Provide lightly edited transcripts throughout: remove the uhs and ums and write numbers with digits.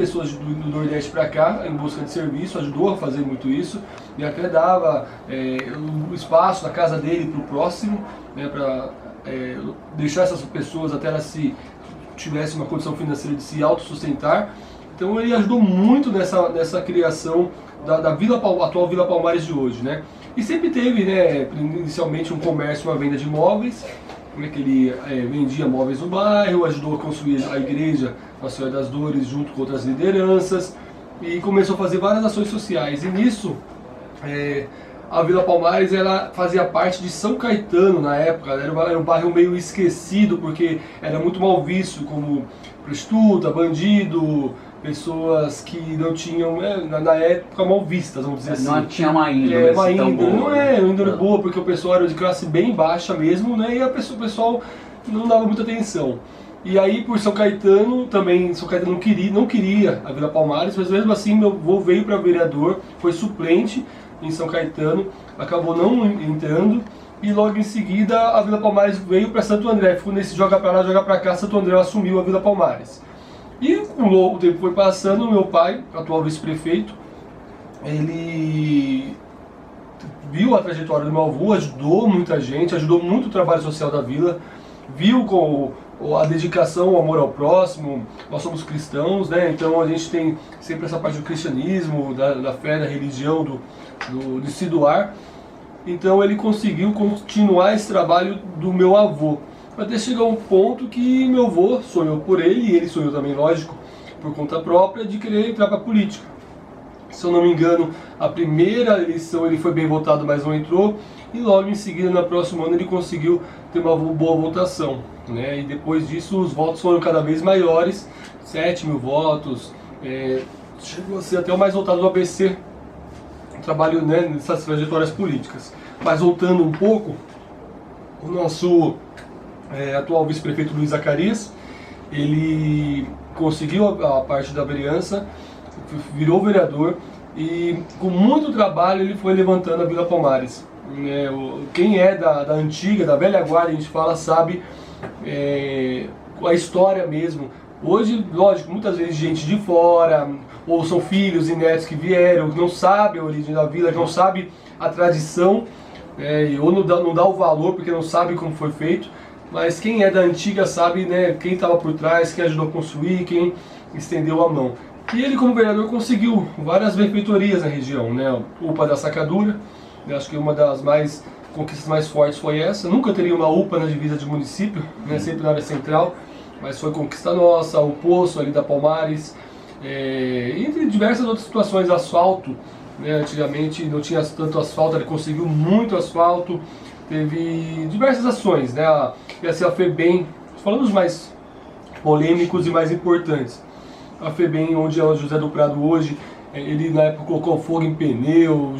pessoas do Nordeste para cá em busca de serviço, ajudou a fazer muito isso e até dava o espaço na casa dele para o próximo, né, para deixar essas pessoas até elas se tivessem uma condição financeira de se autossustentar. Então ele ajudou muito nessa criação da atual Vila Palmares de hoje, né? E sempre teve, né, inicialmente um comércio, uma venda de móveis, né, que ele vendia móveis no bairro, ajudou a construir a igreja Nossa Senhora das Dores junto com outras lideranças e começou a fazer várias ações sociais. E nisso, a Vila Palmares ela fazia parte de São Caetano na época, era um bairro meio esquecido porque era muito mal visto como prostituta, bandido, pessoas que não tinham, na época, mal vistas, vamos dizer assim. Não tinha uma índole tão boa. Não uma índole boa, porque o pessoal era de classe bem baixa mesmo, né, e o pessoal não dava muita atenção. E aí, por São Caetano, também, São Caetano não queria a Vila Palmares, mas mesmo assim meu avô veio para vereador, foi suplente em São Caetano, acabou não entrando, e logo em seguida a Vila Palmares veio para Santo André, ficou nesse joga para lá, joga para cá, Santo André assumiu a Vila Palmares. E o tempo foi passando, meu pai, atual vice-prefeito, ele viu a trajetória do meu avô, ajudou muita gente, ajudou muito o trabalho social da vila, viu com a dedicação, o amor ao próximo, nós somos cristãos, né? Então a gente tem sempre essa parte do cristianismo, da fé, da religião, de se doar. Então ele conseguiu continuar esse trabalho do meu avô. Até chegar um ponto que meu avô sonhou por ele, e ele sonhou também, lógico, por conta própria, de querer entrar para a política. Se eu não me engano, a primeira eleição ele foi bem votado, mas não entrou, e logo em seguida, no próximo ano, ele conseguiu ter uma boa votação, né? E depois disso, os votos foram cada vez maiores, 7.000 votos, chegou a ser até o mais votado do ABC, trabalho, né, nessas trajetórias políticas. Mas voltando um pouco, o nosso atual vice-prefeito Luiz Zacarias, ele conseguiu a parte da vereança, virou vereador e com muito trabalho ele foi levantando a Vila Palmares. Quem é da antiga, da velha guarda, a gente fala, sabe a história mesmo. Hoje, lógico, muitas vezes gente de fora, ou são filhos e netos que vieram, que não sabem a origem da vila, que não sabem a tradição, ou não dá o valor porque não sabe como foi feito. Mas quem é da antiga sabe, né, quem estava por trás, quem ajudou a construir, quem estendeu a mão. E ele, como vereador, conseguiu várias benfeitorias na região, né? UPA da Sacadura, acho que uma das conquistas mais fortes foi essa. Nunca teria uma UPA na divisa de município, né, sempre na área central, mas foi conquista nossa, o poço ali da Palmares, entre diversas outras situações, asfalto, né, antigamente não tinha tanto asfalto, ele conseguiu muito asfalto. Teve diversas ações, né? E assim, a FEBEM, falando os mais polêmicos e mais importantes. A FEBEM, onde é o José do Prado hoje, ele na época colocou fogo em pneu,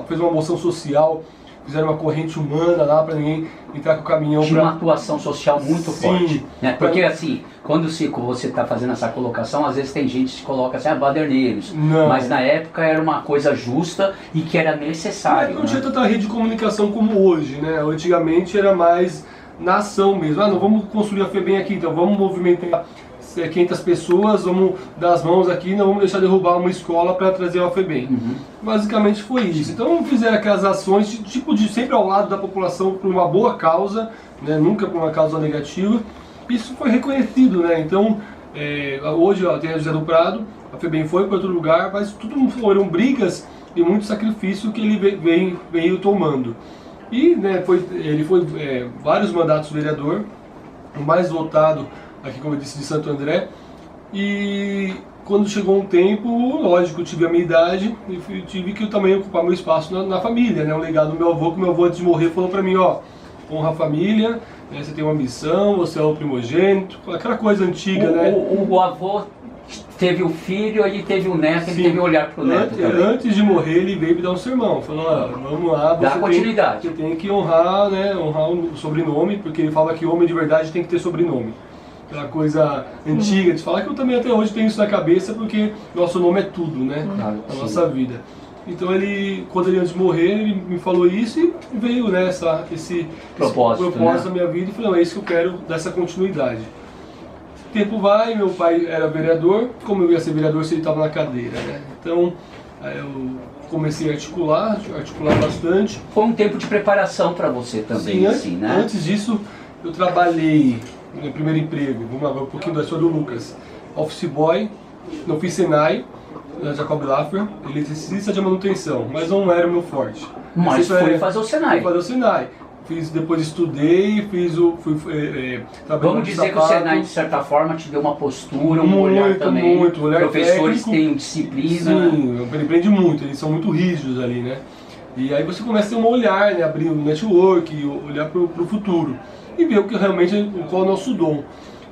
fez uma moção social, fizeram uma corrente humana lá para ninguém entrar com o caminhão. Tinha uma atuação social muito forte, né? Porque pra... assim, quando você está fazendo essa colocação, às vezes tem gente que coloca assim, baderneiros, mas na época era uma coisa justa e que era necessário. Não tinha tanta rede de comunicação como hoje, né? Antigamente era mais na ação mesmo. Não vamos construir a FEBEM aqui, então vamos movimentar 500 pessoas, vamos dar as mãos aqui, não vamos deixar derrubar uma escola para trazer a FEBEM. Basicamente foi isso. Então fizeram aquelas ações de sempre ao lado da população por uma boa causa, né? Nunca por uma causa negativa. Isso foi reconhecido, né? Então hoje tem a José do Prado, a FEBEM foi para outro lugar, mas tudo foram brigas e muito sacrifício que ele veio tomando. E né, ele foi vários mandatos vereador, o mais votado aqui, como eu disse, de Santo André. E quando chegou um tempo, lógico, tive a minha idade e tive que eu também ocupar meu espaço na família, né? Um legado do meu avô, que meu avô antes de morrer falou pra mim, ó, honra a família, né? Você tem uma missão, você é o primogênito, aquela coisa antiga, né? O avô teve o filho, ele teve o neto, ele teve que olhar pro neto também. Antes de morrer, ele veio me dar um sermão, falou, vamos lá, você tem que honrar, né? Honrar o sobrenome, porque ele fala que homem de verdade tem que ter sobrenome. Aquela coisa antiga de falar, que eu também até hoje tenho isso na cabeça, porque nosso nome é tudo, né? Na nossa vida. Então quando ele antes de morrer, ele me falou isso e veio, né, esse propósito, né, da minha vida, e falei, é isso que eu quero, dessa continuidade. tempo vai, meu pai era vereador, como eu ia ser vereador se ele estava na cadeira, né? Então, aí eu comecei a articular bastante. Foi um tempo de preparação para você também, sim, assim, né? Antes disso, eu trabalhei no meu primeiro emprego, vamos lá, um pouquinho da história do Lucas, office boy, não fiz Senai, na Jacob Laffer, eletricista de manutenção, mas não era o meu forte. Mas foi fazer o Senai. Fui fazer o Senai. Depois estudei, trabalhei. Vamos dizer que o Senai, de certa forma, te deu uma postura, um olhar também. Muito, olhar professores técnico, têm disciplina. Sim, ele prende muito, eles são muito rígidos ali, né? E aí você começa a ter um olhar, né? Abrir um network, olhar para o futuro e ver o que realmente, qual é o nosso dom.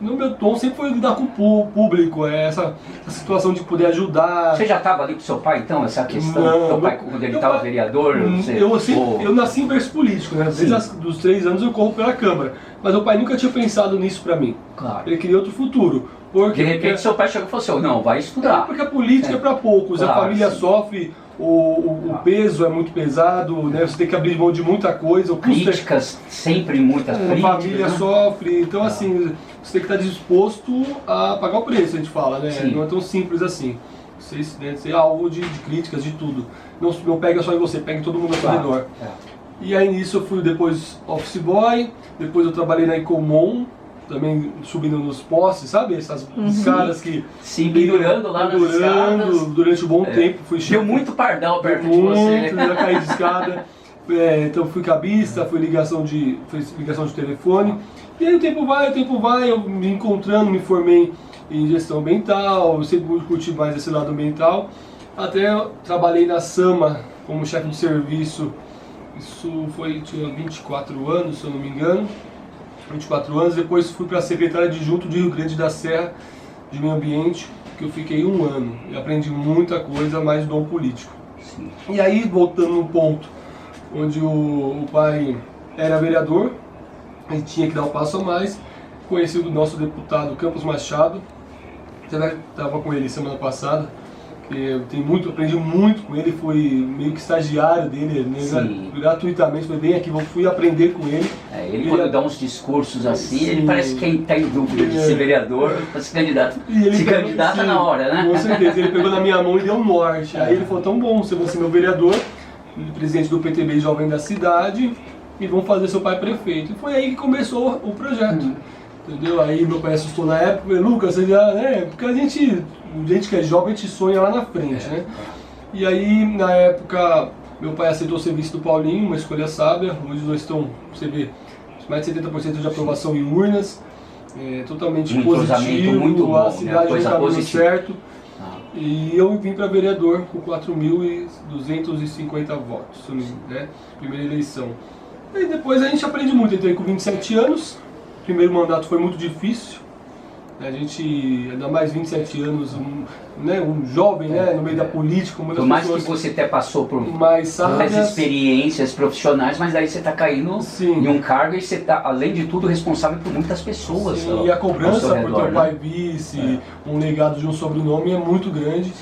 No meu tom sempre foi lidar com o público, essa situação de poder ajudar. Você já estava ali com seu pai, então, essa questão? Não, seu pai, quando ele estava vereador? Eu nasci em berço político, né? Desde os 3 anos eu corro pela Câmara. Mas meu pai nunca tinha pensado nisso pra mim. Claro. Ele queria outro futuro. Porque, de repente seu pai chegou e falou assim, não, vai estudar. Porque a política é pra poucos, claro, a família sofre, o peso é muito pesado, né? Você tem que abrir mão de muita coisa. Críticas, sempre muitas críticas. A família sofre, então assim, você tem que estar disposto a pagar o preço, a gente fala, né? Sim. Não é tão simples assim. Você é alvo de críticas, de tudo. Não pega só em você, pega em todo mundo ao seu redor. E aí nisso eu fui depois office boy, depois eu trabalhei na Ecomon, também subindo nos postes, sabe? Essas escadas que... Sim, pendurando lá nas escadas. Durante um bom tempo. Deu muito pardal perto de você. Já caí de escada. Então fui cabista, fui ligação de telefone. E aí o tempo vai, eu me encontrando, me formei em gestão ambiental, eu sempre curti mais esse lado ambiental. Até trabalhei na SAMA como chefe de serviço, isso tinha 24 anos, se eu não me engano. 24 anos, depois fui para a secretária adjunto de Rio Grande da Serra de Meio Ambiente, que eu fiquei 1 ano e aprendi muita coisa, mais dom político. Sim. E aí, voltando no ponto onde o pai era vereador, ele tinha que dar um passo a mais, conheci o nosso deputado Campos Machado, estava com ele semana passada, eu aprendi muito com ele, fui meio que estagiário dele, né, gratuitamente, foi bem aqui, fui aprender com ele. Ele quando dá uns discursos assim, ele parece que está em dúvida de ser vereador, para se candidatar. Se candidata na hora, né? Com certeza, ele pegou na minha mão e deu um norte. Aí ele falou, tão bom, você vai ser meu vereador, presidente do PTB Jovem da cidade, e vamos fazer seu pai prefeito. E foi aí que começou o projeto. Entendeu? Aí meu pai assustou na época, falei, Lucas, você já, né? Porque a gente que é jovem, a gente sonha lá na frente, né? E aí, na época, meu pai aceitou o serviço do Paulinho, uma escolha sábia. Hoje os dois estão, você vê, mais de 70% de aprovação em urnas, totalmente positivo, muito bom, a cidade no caminho certo. E eu vim para vereador com 4.250 votos, né? Primeira eleição. E depois a gente aprende muito, entrei com 27 anos. O primeiro mandato foi muito difícil, a gente, ainda mais 27 anos, um jovem, né, no meio da política, por mais que você até passou por mais experiências profissionais, mas daí você está caindo em um cargo e você está, além de tudo, responsável por muitas pessoas. Sim, e a cobrança por ter um pai vice, um legado de um sobrenome é muito grande.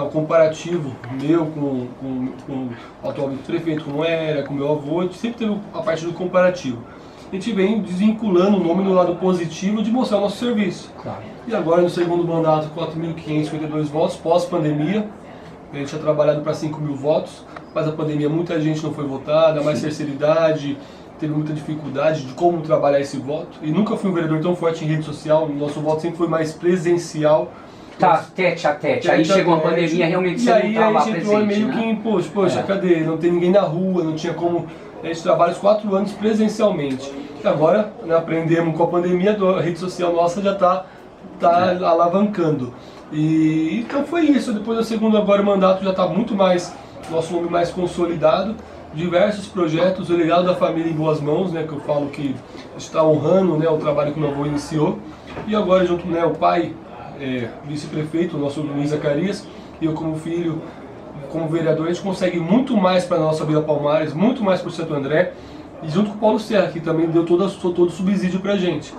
O comparativo meu com o atual prefeito, como era, com o meu avô, a gente sempre teve a parte do comparativo. A gente vem desvinculando o nome no lado positivo de mostrar o nosso serviço. Claro. E agora, no segundo mandato, 4.552 votos, pós-pandemia. A gente tinha trabalhado para 5.000 votos, mas a pandemia muita gente não foi votada, mais terceira idade, teve muita dificuldade de como trabalhar esse voto. E nunca fui um vereador tão forte em rede social, o nosso voto sempre foi mais presencial. Tete a tete, aí chegou a pandemia, realmente você não estava presente, a gente entrou meio que, poxa, cadê? Não tem ninguém na rua, não tinha como... A gente trabalha os 4 anos presencialmente. E agora, né, aprendemos com a pandemia, a rede social nossa já está alavancando. E então foi isso. Depois do segundo agora mandato já está muito mais, nosso nome mais consolidado. Diversos projetos, o legado da família em boas mãos, né, que eu falo que está honrando, né, o trabalho que o meu avô iniciou. E agora junto, né, o pai, vice-prefeito, o nosso Luiz Zacarias, e eu como filho, como vereador, a gente consegue muito mais para a nossa Vila Palmares, muito mais para o Santo André, e junto com o Paulo Serra, que também deu todo o subsídio para a gente.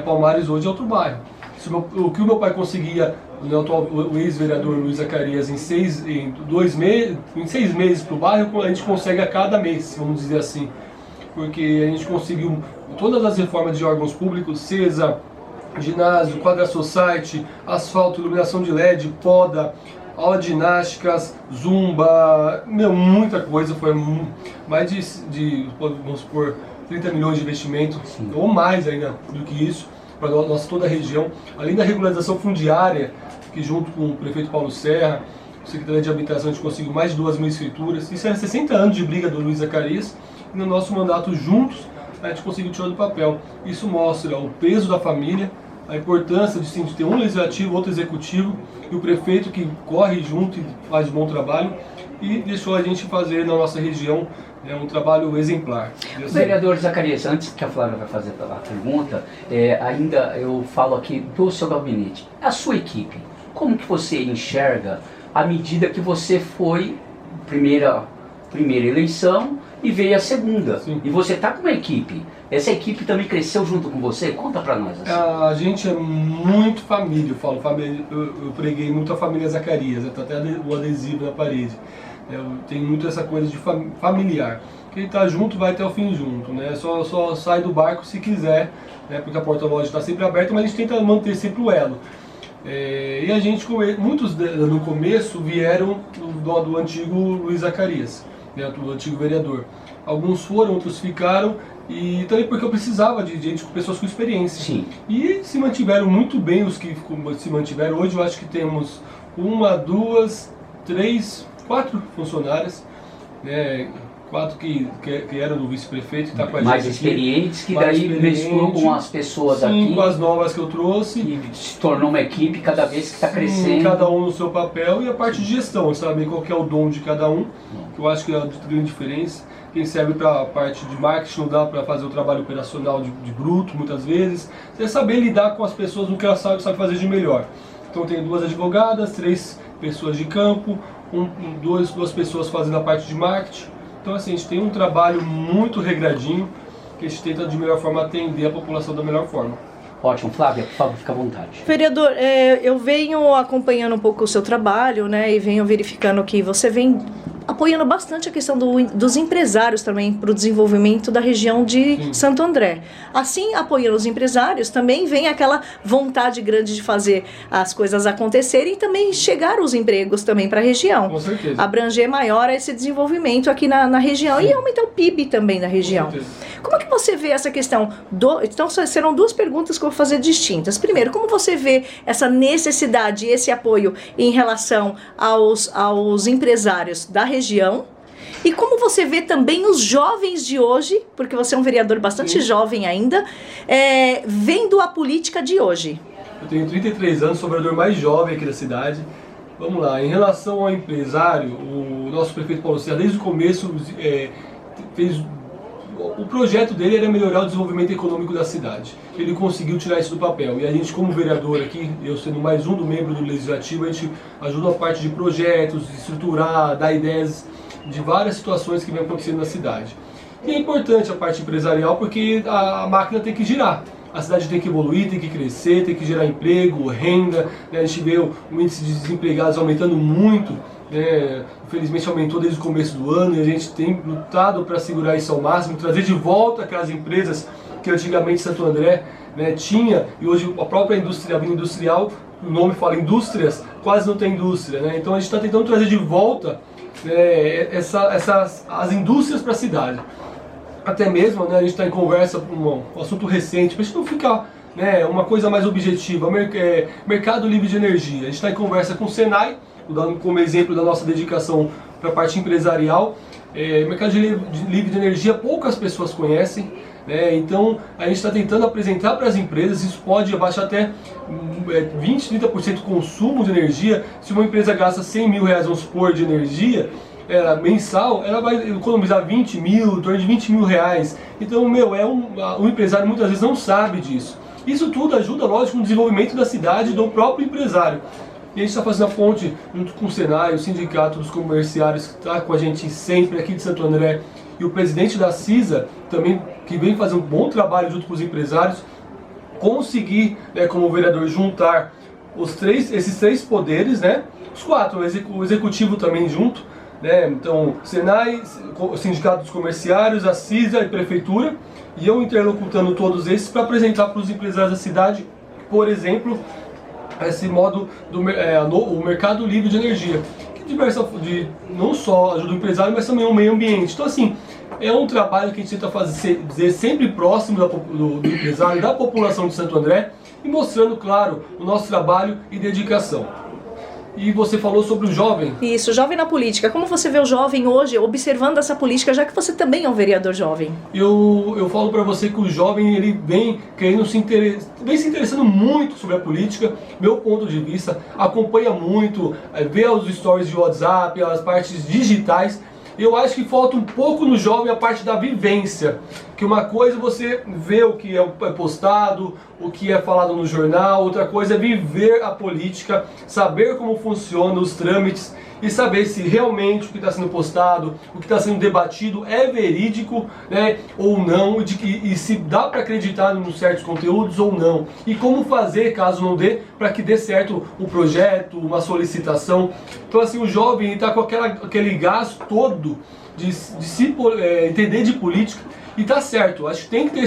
Palmares hoje é outro bairro. O que o meu pai conseguia, o ex-vereador Luiz Zacarias, em 6 meses para o bairro, a gente consegue a cada mês, vamos dizer assim. Porque a gente conseguiu todas as reformas de órgãos públicos, CESA, ginásio, quadra society, asfalto, iluminação de LED, poda, aula de ginásticas, zumba, muita coisa. Foi mais vamos supor, 30 milhões de investimento, ou mais ainda do que isso, para toda a região. Além da regularização fundiária, que junto com o prefeito Paulo Serra, o secretário de Habitação, a gente conseguiu mais de 2.000 escrituras. Isso era 60 anos de briga do Luiz Zacarias, e no nosso mandato juntos, a gente conseguiu tirar do papel. Isso mostra o peso da família, a importância de ter um legislativo, outro executivo, e o prefeito que corre junto e faz bom trabalho, e deixou a gente fazer na nossa região um trabalho exemplar. Vereador Zacarias, antes que a Flávia vai fazer a pergunta, ainda eu falo aqui do seu gabinete. A sua equipe, como que você enxerga à medida que você foi primeira eleição e veio a segunda? Sim. E você está com uma equipe. Essa equipe também cresceu junto com você? Conta pra nós. Assim. A gente é muito família, eu falo, eu preguei muito a família Zacarias, tá até o adesivo na parede. Tem muito essa coisa de familiar. Quem tá junto vai até o fim junto, né? Só sai do barco se quiser, né? Porque a porta-loja está sempre aberta, mas a gente tenta manter sempre o elo. E a gente, muitos no começo vieram do antigo Luiz Zacarias, né? Do antigo vereador. Alguns foram, outros ficaram. E também porque eu precisava de gente, pessoas com experiência. Sim. E se mantiveram muito bem os que se mantiveram. Hoje eu acho que temos 1, 2, 3, 4 funcionárias, né? 4 que eram do vice-prefeito, que está com a gente mais experientes, que daí mesclou com as pessoas aqui. Com as novas que eu trouxe. E se tornou uma equipe cada vez que está crescendo. Cada um no seu papel, e a parte de gestão, saber qual que é o dom de cada um, que eu acho que é a grande diferença. Quem serve para a parte de marketing não dá para fazer o trabalho operacional de bruto, muitas vezes. Você saber lidar com as pessoas no que elas sabe fazer de melhor. Então tem 2 advogadas, 3 pessoas de campo, 2 pessoas fazendo a parte de marketing. Então assim, a gente tem um trabalho muito regradinho, que a gente tenta de melhor forma atender a população da melhor forma. Ótimo, Flávia, por favor, fica à vontade. Vereador, eu venho acompanhando um pouco o seu trabalho, né, e venho verificando que você vem apoiando bastante a questão dos empresários também para o desenvolvimento da região de Santo André. Assim, apoiando os empresários, também vem aquela vontade grande de fazer as coisas acontecerem e também chegar os empregos também para a região. Com certeza. Abranger maior esse desenvolvimento aqui na região. Sim. E aumentar o PIB também da região. Como é que você vê essa questão? Então, serão 2 perguntas que eu vou fazer distintas. Primeiro, como você vê essa necessidade e esse apoio em relação aos empresários da região? E como você vê também os jovens de hoje, porque você é um vereador bastante jovem ainda, vendo a política de hoje? Eu tenho 33 anos, sou o vereador mais jovem aqui da cidade. Vamos lá, em relação ao empresário, o nosso prefeito Paulo Serra, desde o começo, fez... O projeto dele era melhorar o desenvolvimento econômico da cidade. Ele conseguiu tirar isso do papel. E a gente, como vereador aqui, eu sendo mais um do membro do Legislativo, a gente ajuda a parte de projetos, de estruturar, dar ideias de várias situações que vem acontecendo na cidade. E é importante a parte empresarial porque a máquina tem que girar. A cidade tem que evoluir, tem que crescer, tem que gerar emprego, renda. Né? A gente vê o índice de desempregados aumentando muito. Infelizmente aumentou desde o começo do ano e a gente tem lutado para segurar isso ao máximo, trazer de volta aquelas empresas que antigamente Santo André, né, tinha, e hoje a própria indústria, a Vila Industrial, o nome fala indústrias, quase não tem indústria, né? Então a gente está tentando trazer de volta as indústrias para a cidade. Até mesmo, né, a gente está em conversa com um assunto recente, para a gente não ficar, né, uma coisa mais objetiva, mercado livre de energia. A gente está em conversa com o Senai, dando como exemplo da nossa dedicação para a parte empresarial. Mercado livre de energia poucas pessoas conhecem, né? Então a gente está tentando apresentar para as empresas, isso pode abaixar até 20, 30% do consumo de energia. Se uma empresa gasta 100 mil reais, vamos supor, de energia mensal, ela vai economizar 20 mil, em torno de 20 mil reais. Então, o empresário muitas vezes não sabe disso. Isso tudo ajuda, lógico, no desenvolvimento da cidade e do próprio empresário. E a gente está fazendo a ponte junto com o Senai, o Sindicato dos Comerciários, que está com a gente sempre aqui de Santo André, e o presidente da CISA, também, que vem fazer um bom trabalho junto com os empresários, conseguir, como vereador, juntar esses 3 poderes, né? Os 4, o executivo também junto, né? Então, Senai, o Sindicato dos Comerciários, a CISA e a Prefeitura, e eu interlocutando todos esses para apresentar para os empresários da cidade por exemplo, esse modo o mercado livre de energia, que não só ajuda o empresário, mas também o meio ambiente. Então assim, é um trabalho que a gente tenta fazer sempre próximo do empresário, da população de Santo André, e mostrando, claro, o nosso trabalho e dedicação. E você falou sobre o jovem. Isso, jovem na política. Como você vê o jovem hoje observando essa política, já que você também é um vereador jovem? Eu falo para você que o jovem ele vem se interessando muito sobre a política, meu ponto de vista, acompanha muito, vê os stories de WhatsApp, as partes digitais. Eu acho que falta um pouco no jovem a parte da vivência, que uma coisa é você vê o que é postado, o que é falado no jornal, outra coisa é viver a política, saber como funcionam os trâmites e saber se realmente o que está sendo postado, o que está sendo debatido é verídico, né, ou não, e se dá para acreditar em certos conteúdos ou não, e como fazer caso não dê, para que dê certo o projeto, uma solicitação. Então assim, o jovem está com aquele gás todo de se entender de política, e tá certo, acho que tem que ter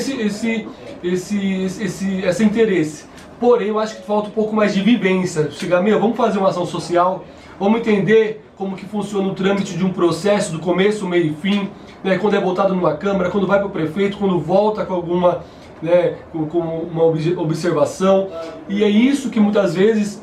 esse interesse. Porém, eu acho que falta um pouco mais de vivência. Chegar, vamos fazer uma ação social, vamos entender como que funciona o trâmite de um processo, do começo, meio e fim, né, quando é votado numa Câmara, quando vai para o prefeito, quando volta com alguma, né, com uma observação. E é isso que muitas vezes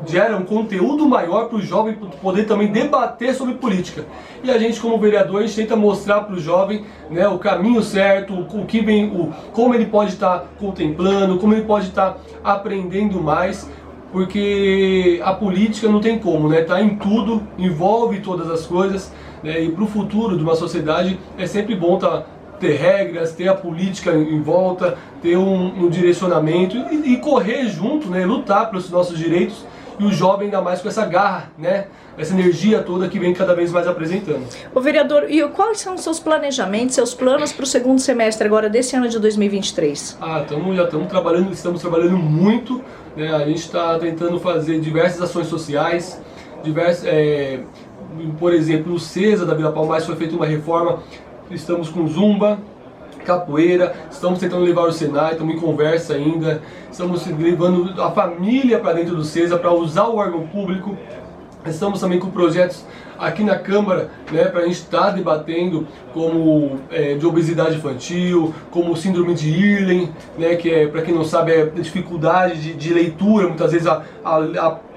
gera um conteúdo maior para o jovem poder também debater sobre política. E a gente, como vereador, a gente tenta mostrar para o jovem, né, o caminho certo, o que vem, como ele pode estar contemplando, como ele pode estar aprendendo mais, porque a política não tem como, né? Tá em tudo, envolve todas as coisas, né? E para o futuro de uma sociedade é sempre bom ter regras, ter a política em volta, ter um direcionamento e correr junto, né? Lutar pelos nossos direitos, e o jovem ainda mais com essa garra, né? Essa energia toda que vem cada vez mais apresentando. Ô vereador, e quais são os seus planejamentos, seus planos para o segundo semestre agora desse ano de 2023? Estamos trabalhando muito, né? A gente está tentando fazer diversas ações sociais, por exemplo, no CESA da Vila Palmares foi feita uma reforma. Estamos com zumba, capoeira, estamos tentando levar o Senai, estamos em conversa ainda, estamos levando a família para dentro do CESA para usar o órgão público. Estamos também com projetos aqui na Câmara, né, para a gente estar debatendo como de obesidade infantil, como síndrome de Irlen, né, que para quem não sabe é dificuldade de leitura. Muitas vezes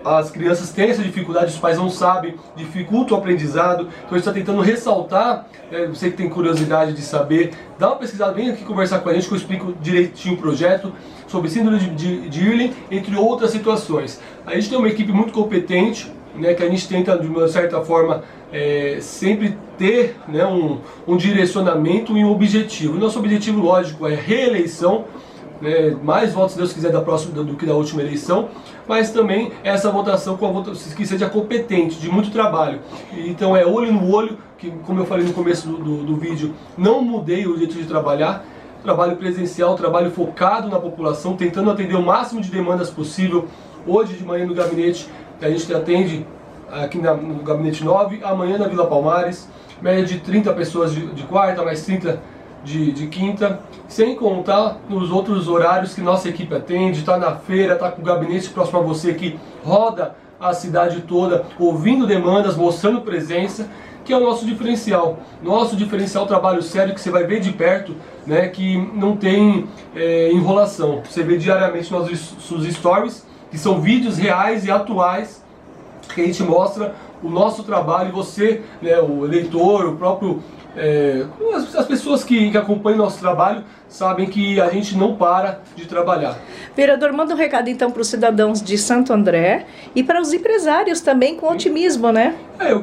as crianças têm essa dificuldade, os pais não sabem, dificulta o aprendizado. Então a gente está tentando ressaltar, você que tem curiosidade de saber, dá uma pesquisada, vem aqui conversar com a gente que eu explico direitinho o projeto sobre síndrome de Irlen, entre outras situações. A gente tem uma equipe muito competente, né, que a gente tenta de uma certa forma sempre ter, né, um direcionamento e um objetivo. O nosso objetivo, lógico, é reeleição, né, mais votos, se Deus quiser, do que da última eleição, mas também essa votação que seja competente, de muito trabalho. Então é olho no olho, que como eu falei no começo do vídeo, não mudei o jeito de trabalhar, trabalho presencial, trabalho focado na população, tentando atender o máximo de demandas possível. Hoje de manhã no gabinete, a gente atende aqui no Gabinete 9, amanhã na Vila Palmares, média de 30 pessoas de quarta, mais 30 de quinta, sem contar nos outros horários que nossa equipe atende, está na feira, está com o gabinete próximo a você que roda a cidade toda, ouvindo demandas, mostrando presença, que é o nosso diferencial. Nosso diferencial, trabalho sério que você vai ver de perto, né, que não tem enrolação. Você vê diariamente nossos stories, que são vídeos reais e atuais, que a gente mostra o nosso trabalho, e você, né, o eleitor, o próprio as pessoas que acompanham o nosso trabalho sabem que a gente não para de trabalhar. Vereador, manda um recado então para os cidadãos de Santo André e para os empresários também, com otimismo, né? Eu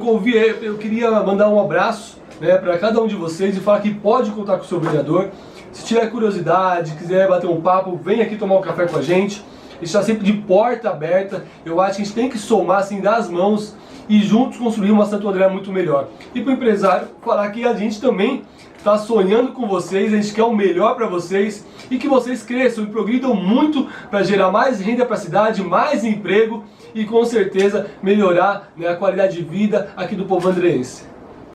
queria mandar um abraço, né, para cada um de vocês e falar que pode contar com o seu vereador. Se tiver curiosidade, quiser bater um papo, vem aqui tomar um café com a gente. Está sempre de porta aberta. Eu acho que a gente tem que somar, assim, dar as mãos e juntos construir uma Santo André muito melhor. E para o empresário, falar que a gente também está sonhando com vocês, a gente quer o melhor para vocês e que vocês cresçam e progridam muito para gerar mais renda para a cidade, mais emprego e com certeza melhorar, né, a qualidade de vida aqui do povo andreense.